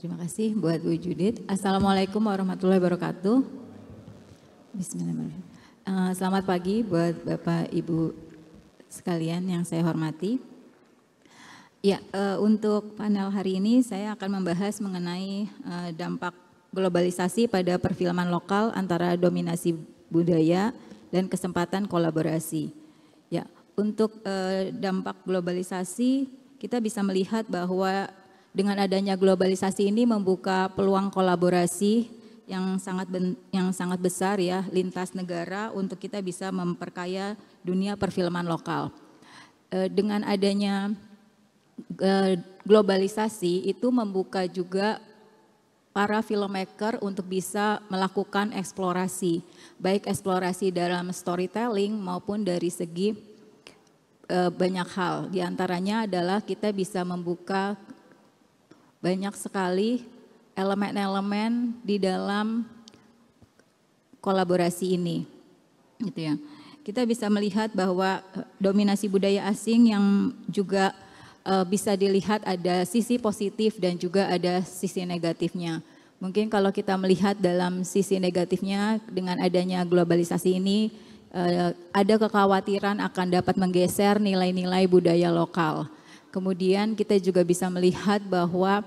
Terima kasih buat Bu Judit. Assalamualaikum warahmatullahi wabarakatuh. Bismillahirrahmanirrahim. Selamat pagi buat Bapak Ibu sekalian yang saya hormati. Ya, untuk panel hari ini saya akan membahas mengenai dampak globalisasi pada perfilman lokal antara dominasi budaya dan kesempatan kolaborasi. Ya, untuk dampak globalisasi kita bisa melihat bahwa dengan adanya globalisasi ini membuka peluang kolaborasi yang sangat besar ya lintas negara untuk kita bisa memperkaya dunia perfilman lokal. Dengan adanya globalisasi itu membuka juga para filmmaker untuk bisa melakukan eksplorasi, baik eksplorasi dalam storytelling maupun dari segi banyak hal. Di antaranya adalah kita bisa membuka banyak sekali elemen-elemen di dalam kolaborasi ini, gitu ya. Kita bisa melihat bahwa dominasi budaya asing yang juga bisa dilihat ada sisi positif dan juga ada sisi negatifnya. Mungkin kalau kita melihat dalam sisi negatifnya dengan adanya globalisasi ini ada kekhawatiran akan dapat menggeser nilai-nilai budaya lokal. Kemudian kita juga bisa melihat bahwa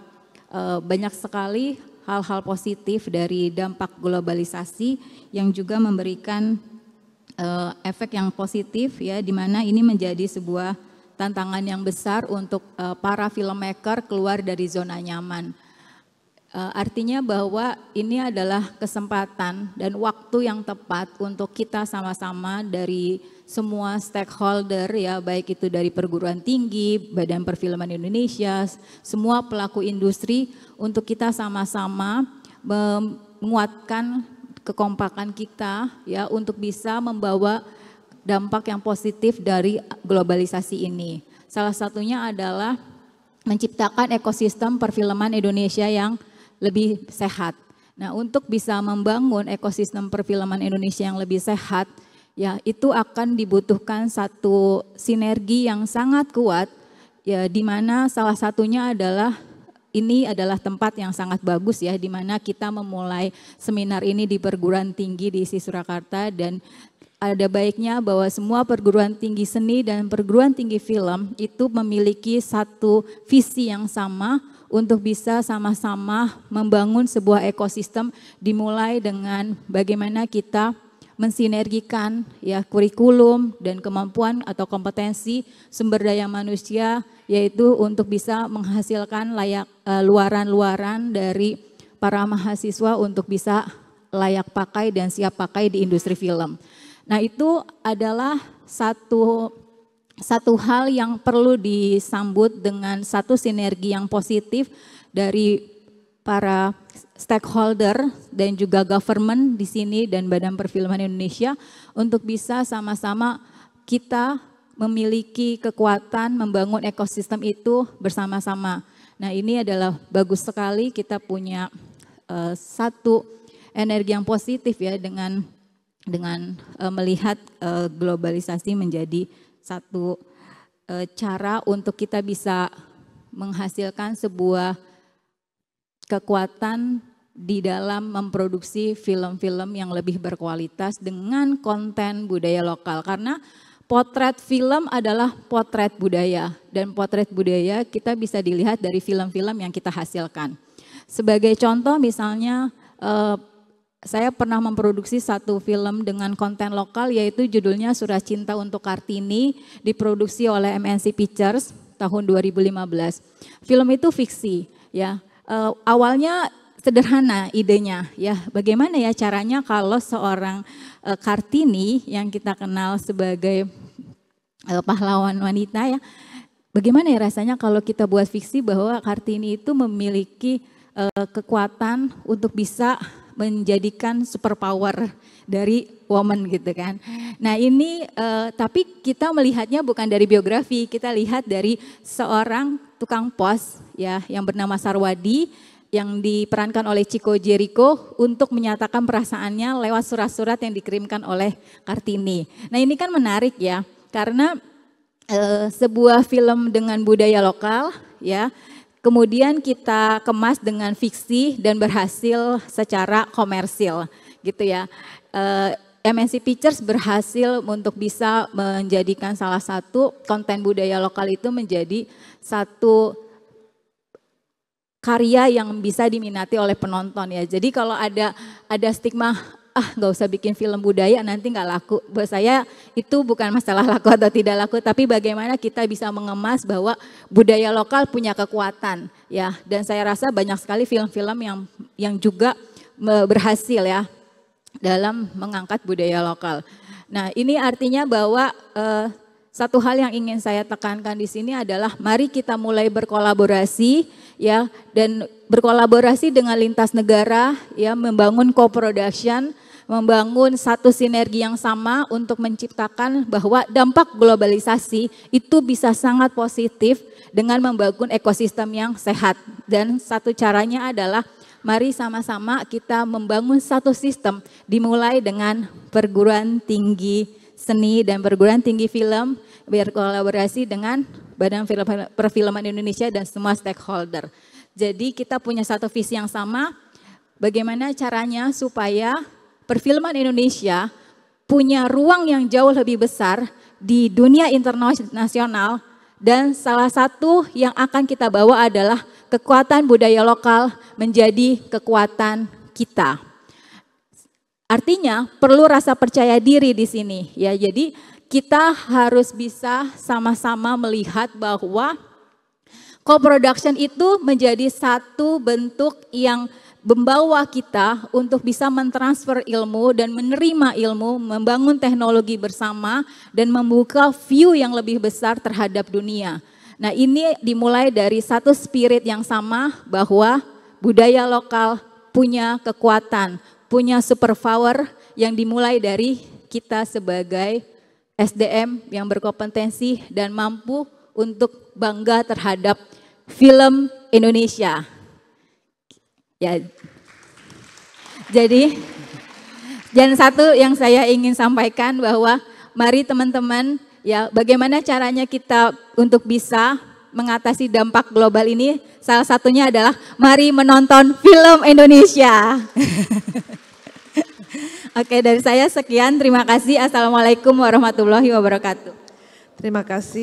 banyak sekali hal-hal positif dari dampak globalisasi yang juga memberikan efek yang positif ya, di mana ini menjadi sebuah tantangan yang besar untuk para filmmaker keluar dari zona nyaman. Artinya bahwa ini adalah kesempatan dan waktu yang tepat untuk kita sama-sama dari semua stakeholder ya, baik itu dari perguruan tinggi, Badan Perfilman Indonesia, semua pelaku industri untuk kita sama-sama menguatkan kekompakan kita ya untuk bisa membawa dampak yang positif dari globalisasi ini. Salah satunya adalah menciptakan ekosistem perfilman Indonesia yang lebih sehat. Nah, untuk bisa membangun ekosistem perfilman Indonesia yang lebih sehat, ya itu akan dibutuhkan satu sinergi yang sangat kuat, ya di mana salah satunya adalah ini adalah tempat yang sangat bagus ya, di mana kita memulai seminar ini di perguruan tinggi di ISI Surakarta, dan ada baiknya bahwa semua perguruan tinggi seni dan perguruan tinggi film itu memiliki satu visi yang sama untuk bisa sama-sama membangun sebuah ekosistem, dimulai dengan bagaimana kita mensinergikan ya kurikulum dan kemampuan atau kompetensi sumber daya manusia, yaitu untuk bisa menghasilkan luaran-luaran dari para mahasiswa untuk bisa layak pakai dan siap pakai di industri film. Nah, itu adalah satu hal yang perlu disambut dengan satu sinergi yang positif dari para stakeholder dan juga government di sini dan Badan Perfilman Indonesia untuk bisa sama-sama kita memiliki kekuatan membangun ekosistem itu bersama-sama. Nah, ini adalah bagus sekali kita punya satu energi yang positif ya dengan melihat globalisasi menjadi satu cara untuk kita bisa menghasilkan sebuah kekuatan di dalam memproduksi film-film yang lebih berkualitas dengan konten budaya lokal. Karena potret film adalah potret budaya, dan potret budaya kita bisa dilihat dari film-film yang kita hasilkan. Sebagai contoh misalnya saya pernah memproduksi satu film dengan konten lokal, yaitu judulnya Surat Cinta untuk Kartini, diproduksi oleh MNC Pictures tahun 2015. Film itu fiksi ya. Awalnya sederhana idenya ya, bagaimana ya caranya kalau seorang Kartini yang kita kenal sebagai pahlawan wanita ya, bagaimana ya rasanya kalau kita buat fiksi bahwa Kartini itu memiliki kekuatan untuk bisa menjadikan superpower dari woman gitu kan. Nah ini tapi kita melihatnya bukan dari biografi, kita lihat dari seorang tukang pos ya yang bernama Sarwadi yang diperankan oleh Chico Jericho untuk menyatakan perasaannya lewat surat-surat yang dikirimkan oleh Kartini. Nah ini kan menarik ya, karena sebuah film dengan budaya lokal ya, kemudian kita kemas dengan fiksi dan berhasil secara komersil gitu ya. MNC Pictures berhasil untuk bisa menjadikan salah satu konten budaya lokal itu menjadi satu karya yang bisa diminati oleh penonton ya. Jadi kalau ada stigma, nggak usah bikin film budaya nanti nggak laku. Buat saya itu bukan masalah laku atau tidak laku, tapi bagaimana kita bisa mengemas bahwa budaya lokal punya kekuatan ya. Dan saya rasa banyak sekali film-film yang juga berhasil ya dalam mengangkat budaya lokal. Nah ini artinya bahwa satu hal yang ingin saya tekankan di sini adalah mari kita mulai berkolaborasi ya, dan berkolaborasi dengan lintas negara ya, membangun co-production, membangun satu sinergi yang sama untuk menciptakan bahwa dampak globalisasi itu bisa sangat positif dengan membangun ekosistem yang sehat. Dan satu caranya adalah mari sama-sama kita membangun satu sistem, dimulai dengan perguruan tinggi seni dan perguruan tinggi film berkolaborasi dengan Badan Perfilman Indonesia dan semua stakeholder. Jadi kita punya satu visi yang sama, bagaimana caranya supaya perfilman Indonesia punya ruang yang jauh lebih besar di dunia internasional, dan salah satu yang akan kita bawa adalah kekuatan budaya lokal menjadi kekuatan kita. Artinya perlu rasa percaya diri di sini ya. Jadi kita harus bisa sama-sama melihat bahwa co-production itu menjadi satu bentuk yang membawa kita untuk bisa mentransfer ilmu dan menerima ilmu, membangun teknologi bersama dan membuka view yang lebih besar terhadap dunia. Nah ini dimulai dari satu spirit yang sama bahwa budaya lokal punya kekuatan, punya superpower yang dimulai dari kita sebagai SDM yang berkompetensi dan mampu untuk bangga terhadap film Indonesia. Ya. Jadi dan satu yang saya ingin sampaikan bahwa mari teman-teman ya, bagaimana caranya kita untuk bisa mengatasi dampak global ini, salah satunya adalah mari menonton film Indonesia. Oke, dari saya sekian, terima kasih. Assalamualaikum warahmatullahi wabarakatuh. Terima kasih.